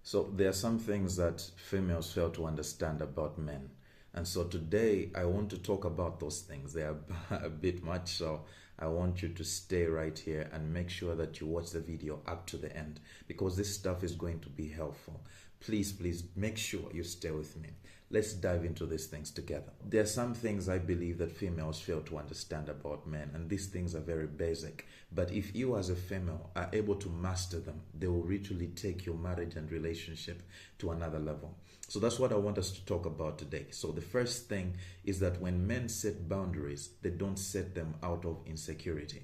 So there are some things that females fail to understand about men. And so today I want to talk about those things. They are a bit much, so I want you to stay right here and make sure that you watch the video up to the end because this stuff is going to be helpful. Please make sure you stay with me. Let's dive into these things together. There are some things I believe that females fail to understand about men, and these things are very basic. But if you as a female are able to master them, they will literally take your marriage and relationship to another level. So that's what I want us to talk about today. So the first thing is that when men set boundaries, they don't set them out of insecurity.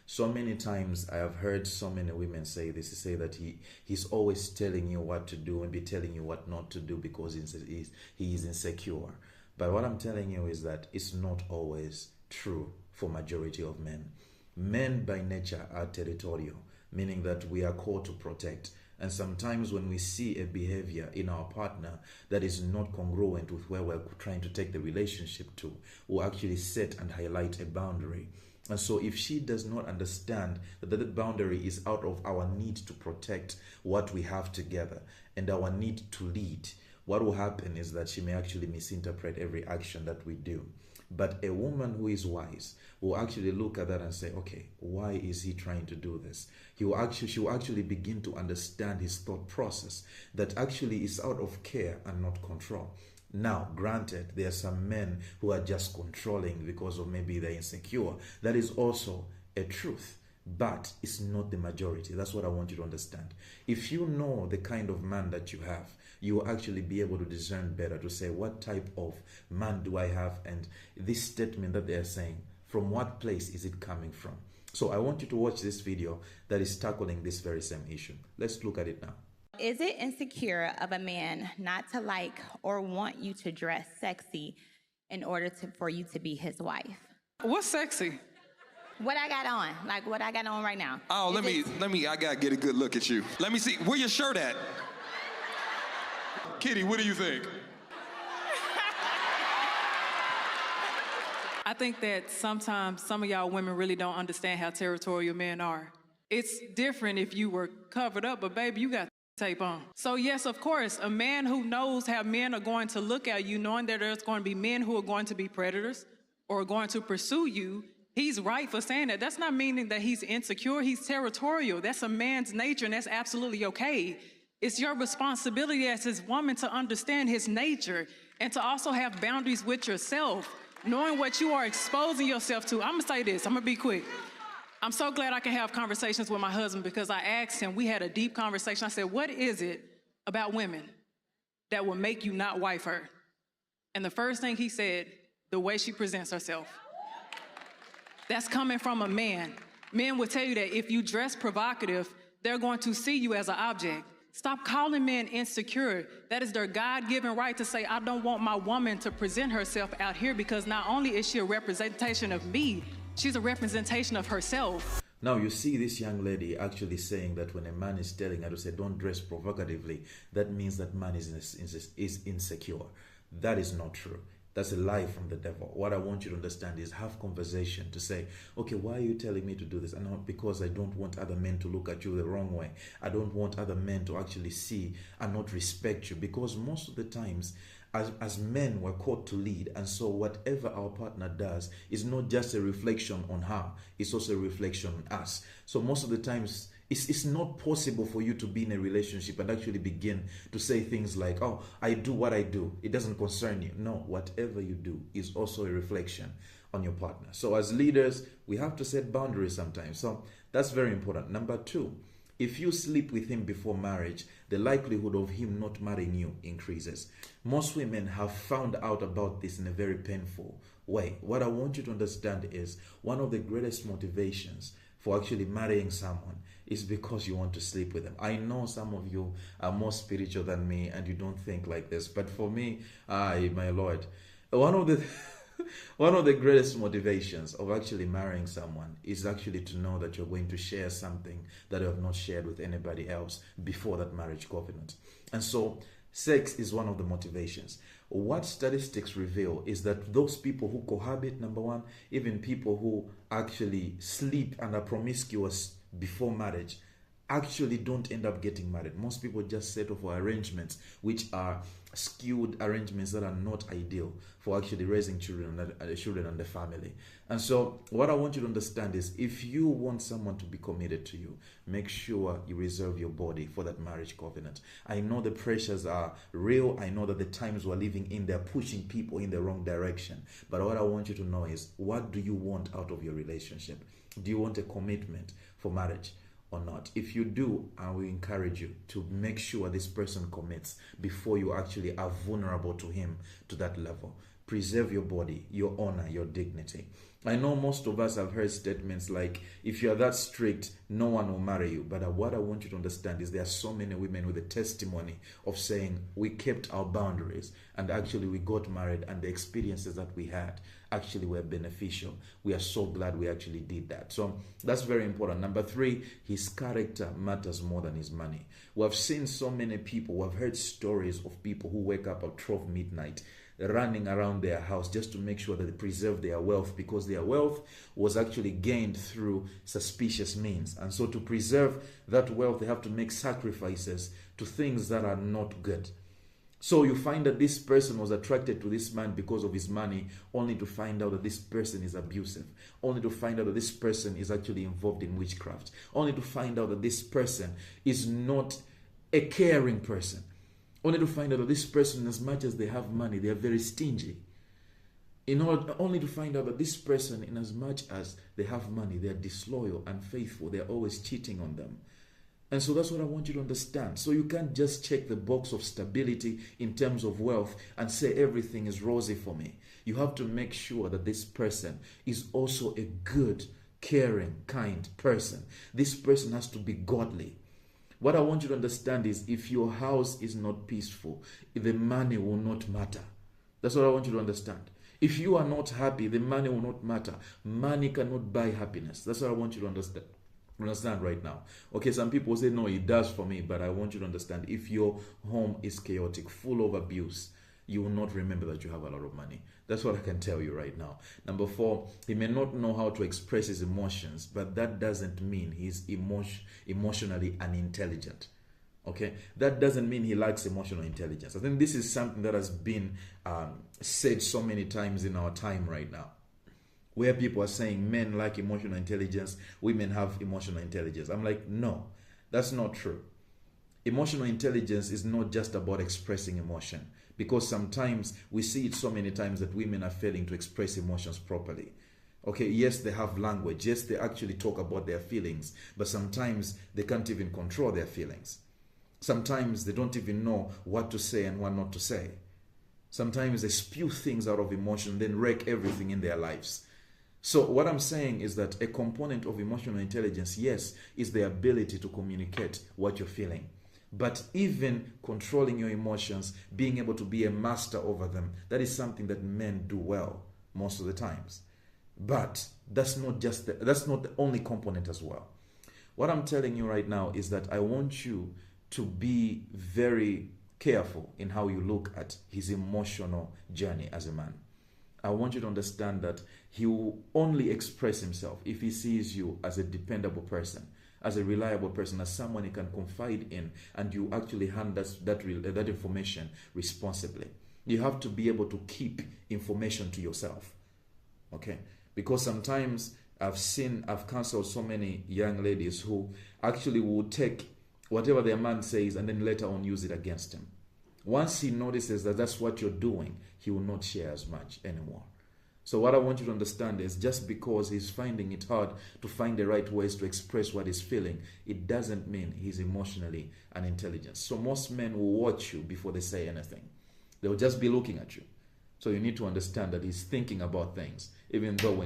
So many times I have heard so many women say this, say that he's always telling you what to do and be telling you what not to do because he is insecure. But what I'm telling you is that it's not always true for majority of men. Men by nature are territorial, meaning that we are called to protect. And sometimes when we see a behavior in our partner that is not congruent with where we're trying to take the relationship to, we'll actually set and highlight a boundary. And so if she does not understand that the boundary is out of our need to protect what we have together and our need to lead, what will happen is that she may actually misinterpret every action that we do. But a woman who is wise will actually look at that and say, okay, why is he trying to do this? She will actually begin to understand his thought process that actually is out of care and not control. Now, granted, there are some men who are just controlling because of maybe they're insecure. That is also a truth, but it's not the majority. That's what I want you to understand. If you know the kind of man that you have, you will actually be able to discern better to say, what type of man do I have? And this statement that they are saying, from what place is it coming from? So I want you to watch this video that is tackling this very same issue. Let's look at it now. Is it insecure of a man not to like or want you to dress sexy in order for you to be his wife? What's sexy? What I got on, like what I got on right now. Oh, let me, I gotta get a good look at you. Let me see, where your shirt at? Kitty, what do you think? I think that sometimes some of y'all women really don't understand how territorial men are. It's different if you were covered up, but baby, you got tape on. So yes, of course, a man who knows how men are going to look at you, knowing that there's going to be men who are going to be predators or going to pursue you, he's right for saying that. That's not meaning that he's insecure, he's territorial. That's a man's nature, and that's absolutely okay. It's your responsibility as his woman to understand his nature and to also have boundaries with yourself, knowing what you are exposing yourself to. I'm gonna say this, I'm gonna be quick. I'm so glad I can have conversations with my husband because I asked him, we had a deep conversation. I said, what is it about women that will make you not wife her? And the first thing he said, the way she presents herself. That's coming from a man. Men will tell you that if you dress provocative, they're going to see you as an object. Stop calling men insecure. That is their God-given right to say, I don't want my woman to present herself out here because not only is she a representation of me, she's a representation of herself. Now you see this young lady actually saying that when a man is telling her to say don't dress provocatively, that means that man is insecure. That is not true. That's a lie from the devil. What I want you to understand is have conversation to say, okay, why are you telling me to do this? And not because I don't want other men to look at you the wrong way. I don't want other men to actually see and not respect you, because most of the times as men we're called to lead, and so whatever our partner does is not just a reflection on her, it's also a reflection on us. So most of the times it's not possible for you to be in a relationship and actually begin to say things like, oh, I do what I do, it doesn't concern you. No, whatever you do is also a reflection on your partner. So as leaders, we have to set boundaries sometimes. So that's very important. Number two, if you sleep with him before marriage, the likelihood of him not marrying you increases. Most women have found out about this in a very painful way. What I want you to understand is one of the greatest motivations for actually marrying someone is because you want to sleep with them. I know some of you are more spiritual than me and you don't think like this, but for me, my Lord, one of the greatest motivations of actually marrying someone is actually to know that you're going to share something that you have not shared with anybody else before that marriage covenant. And so sex is one of the motivations. What statistics reveal is that those people who cohabit, number one, even people who actually sleep and are promiscuous before marriage, actually don't end up getting married. Most people just settle for arrangements which are skewed arrangements that are not ideal for actually raising children and the family. And so what I want you to understand is, if you want someone to be committed to you, make sure you reserve your body for that marriage covenant. I know the pressures are real. I know that the times we're living in, they're pushing people in the wrong direction. But what I want you to know is, what do you want out of your relationship? Do you want a commitment for marriage or not? If you do, I will encourage you to make sure this person commits before you actually are vulnerable to him to that level. Preserve your body, your honor, your dignity. I know most of us have heard statements like, if you are that strict, no one will marry you. But what I want you to understand is, there are so many women with a testimony of saying, we kept our boundaries and actually we got married, and the experiences that we had actually were beneficial. We are so glad we actually did that. So that's very important. Number 3, his character matters more than his money. We have seen so many people, we have heard stories of people who wake up at 12 midnight running around their house just to make sure that they preserve their wealth, because their wealth was actually gained through suspicious means. And so to preserve that wealth, they have to make sacrifices to things that are not good. So you find that this person was attracted to this man because of his money, only to find out that this person is abusive, only to find out that this person is actually involved in witchcraft, only to find out that this person is not a caring person, only to find out that this person, as much as they have money, they are very stingy. Only to find out that this person, in as much as they have money, they are disloyal, unfaithful, they are always cheating on them. And so that's what I want you to understand. So you can't just check the box of stability in terms of wealth and say everything is rosy for me. You have to make sure that this person is also a good, caring, kind person. This person has to be godly. What I want you to understand is, if your house is not peaceful, the money will not matter. That's what I want you to understand. If you are not happy, the money will not matter. Money cannot buy happiness. That's what I want you to understand right now. Okay, some people say, no, it does for me. But I want you to understand, if your home is chaotic, full of abuse, you will not remember that you have a lot of money. That's what I can tell you right now. Number 4, he may not know how to express his emotions, but that doesn't mean he's emotionally unintelligent. Okay, that doesn't mean he lacks emotional intelligence. I think this is something that has been said so many times in our time right now, where people are saying men lack emotional intelligence, women have emotional intelligence. I'm like, no, that's not true. Emotional intelligence is not just about expressing emotion, because sometimes we see it so many times that women are failing to express emotions properly. Okay, yes, they have language. Yes, they actually talk about their feelings, but sometimes they can't even control their feelings. Sometimes they don't even know what to say and what not to say. Sometimes they spew things out of emotion, then wreck everything in their lives. So what I'm saying is that a component of emotional intelligence, yes, is the ability to communicate what you're feeling. But even controlling your emotions, being able to be a master over them, that is something that men do well most of the times. But that's not the only component as well. What I'm telling you right now is that I want you to be very careful in how you look at his emotional journey as a man. I want you to understand that he will only express himself if he sees you as a dependable person, as a reliable person, as someone he can confide in, and you actually hand that information responsibly. You have to be able to keep information to yourself. Okay? Because sometimes I've counseled so many young ladies who actually will take whatever their man says and then later on use it against him. Once he notices that that's what you're doing, he will not share as much anymore. So what I want you to understand is, just because he's finding it hard to find the right ways to express what he's feeling, it doesn't mean he's emotionally unintelligent. So most men will watch you before they say anything. They'll just be looking at you. So you need to understand that he's thinking about things, even though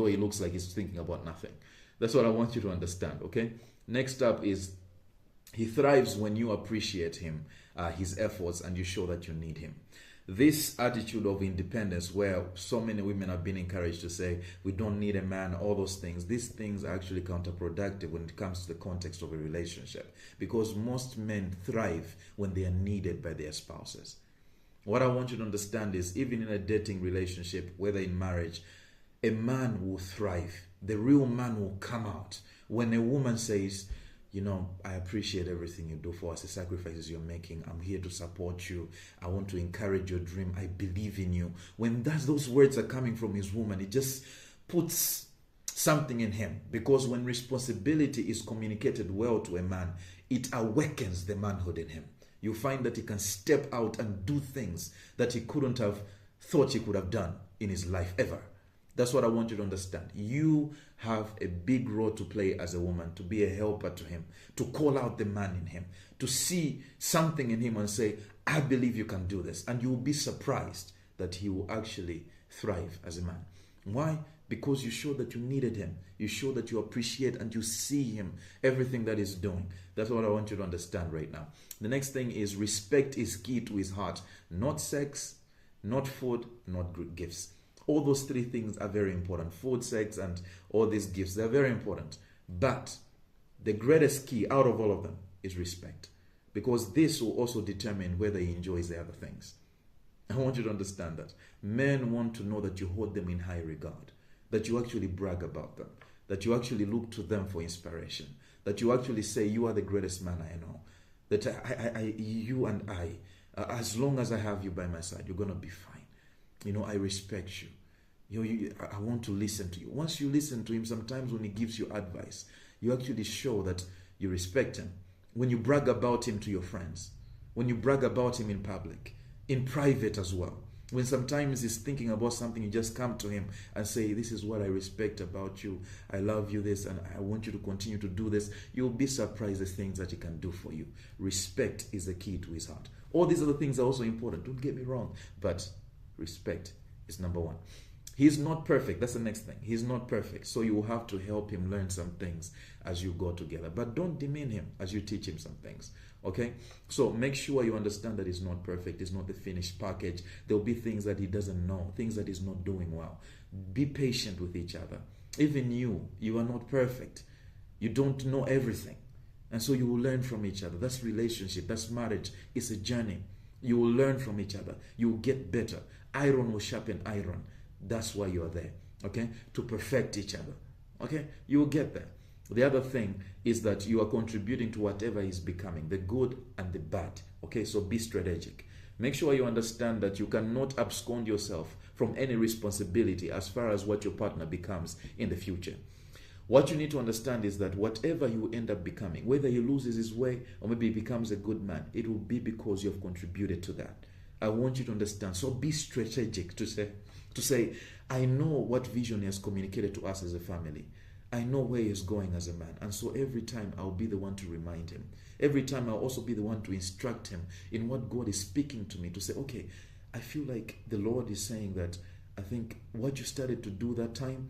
he looks like he's thinking about nothing. That's what I want you to understand, okay? Next up is, he thrives when you appreciate him, his efforts, and you show that you need him. This attitude of independence, where so many women have been encouraged to say, we don't need a man, all those things, these things are actually counterproductive when it comes to the context of a relationship, because most men thrive when they are needed by their spouses. What I want you to understand is, even in a dating relationship, whether in marriage, a man will thrive. The real man will come out When a woman says, you know, I appreciate everything you do for us, the sacrifices you're making. I'm here to support you. I want to encourage your dream. I believe in you. When those words are coming from his woman, it just puts something in him. Because when responsibility is communicated well to a man, it awakens the manhood in him. You find that he can step out and do things that he couldn't have thought he could have done in his life ever. That's what I want you to understand. You have a big role to play as a woman, to be a helper to him, to call out the man in him, to see something in him and say, I believe you can do this. And you will be surprised that he will actually thrive as a man. Why? Because you show that you needed him. You show that you appreciate and you see him, everything that he's doing. That's what I want you to understand right now. The next thing is respect is key to his heart. Not sex, not food, not gifts. All those three things are very important. Food, sex, and all these gifts, they're very important. But the greatest key out of all of them is respect. Because this will also determine whether he enjoys the other things. I want you to understand that. Men want to know that you hold them in high regard. That you actually brag about them. That you actually look to them for inspiration. That you actually say, you are the greatest man I know. That you and I, as long as I have you by my side, you're going to be fine. You know, I respect you. I want to listen to you. Once you listen to him, sometimes when he gives you advice, you actually show that you respect him. When you brag about him to your friends, when you brag about him in public, in private as well. When sometimes he's thinking about something, you just come to him and say, this is what I respect about you. I love you this and I want you to continue to do this. You'll be surprised at things that he can do for you. Respect is the key to his heart. All these other things are also important. Don't get me wrong. But respect is number one. He's not perfect. That's the next thing. He's not perfect. So you will have to help him learn some things as you go together. But don't demean him as you teach him some things. Okay? So make sure you understand that he's not perfect. He's not the finished package. There'll be things that he doesn't know, things that he's not doing well. Be patient with each other. Even you are not perfect. You don't know everything. And so you will learn from each other. That's relationship. That's marriage. It's a journey. You will learn from each other. You will get better. Iron will sharpen iron. That's why you're there, okay? To perfect each other, okay? You will get there. The other thing is that you are contributing to whatever he's becoming, the good and the bad, okay? So be strategic. Make sure you understand that you cannot abscond yourself from any responsibility as far as what your partner becomes in the future. What you need to understand is that whatever you end up becoming, whether he loses his way or maybe he becomes a good man, it will be because you have contributed to that. I want you to understand. So be strategic to say, I know what vision he has communicated to us as a family. I know where he is going as a man. And so every time I'll be the one to remind him. Every time I'll also be the one to instruct him in what God is speaking to me, to say, okay, I feel like the Lord is saying that I think what you started to do that time,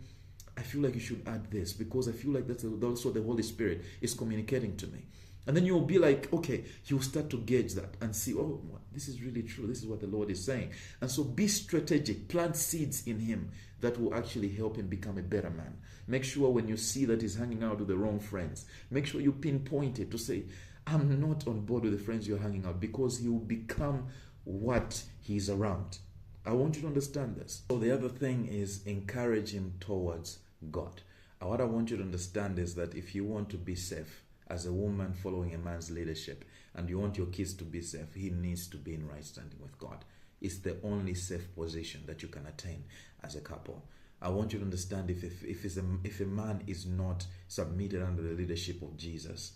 I feel like you should add this because I feel like that's also the Holy Spirit is communicating to me. And then you'll be like, okay, you'll start to gauge that and see, oh, this is really true. This is what the Lord is saying. And so be strategic. Plant seeds in him that will actually help him become a better man. Make sure when you see that he's hanging out with the wrong friends, make sure you pinpoint it to say, I'm not on board with the friends you're hanging out because he will become what he's around. I want you to understand this. So the other thing is encourage him towards God. And what I want you to understand is that if you want to be safe, as a woman following a man's leadership and you want your kids to be safe, he needs to be in right standing with God. It's the only safe position that you can attain as a couple. I want you to understand if a man is not submitted under the leadership of Jesus,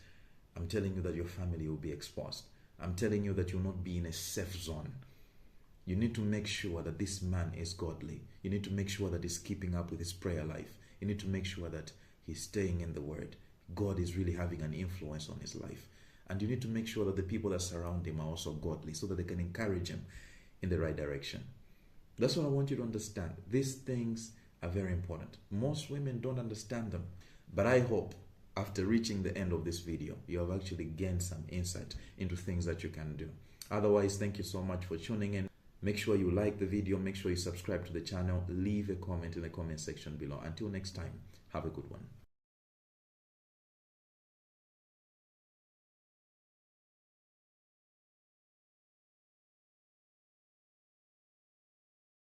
I'm telling you that your family will be exposed. I'm telling you that you'll not be in a safe zone. You need to make sure that this man is godly. You need to make sure that he's keeping up with his prayer life. You need to make sure that he's staying in the word. God is really having an influence on his life. And you need to make sure that the people that surround him are also godly so that they can encourage him in the right direction. That's what I want you to understand. These things are very important. Most women don't understand them. But I hope after reaching the end of this video, you have actually gained some insight into things that you can do. Otherwise, thank you so much for tuning in. Make sure you like the video. Make sure you subscribe to the channel. Leave a comment in the comment section below. Until next time, have a good one.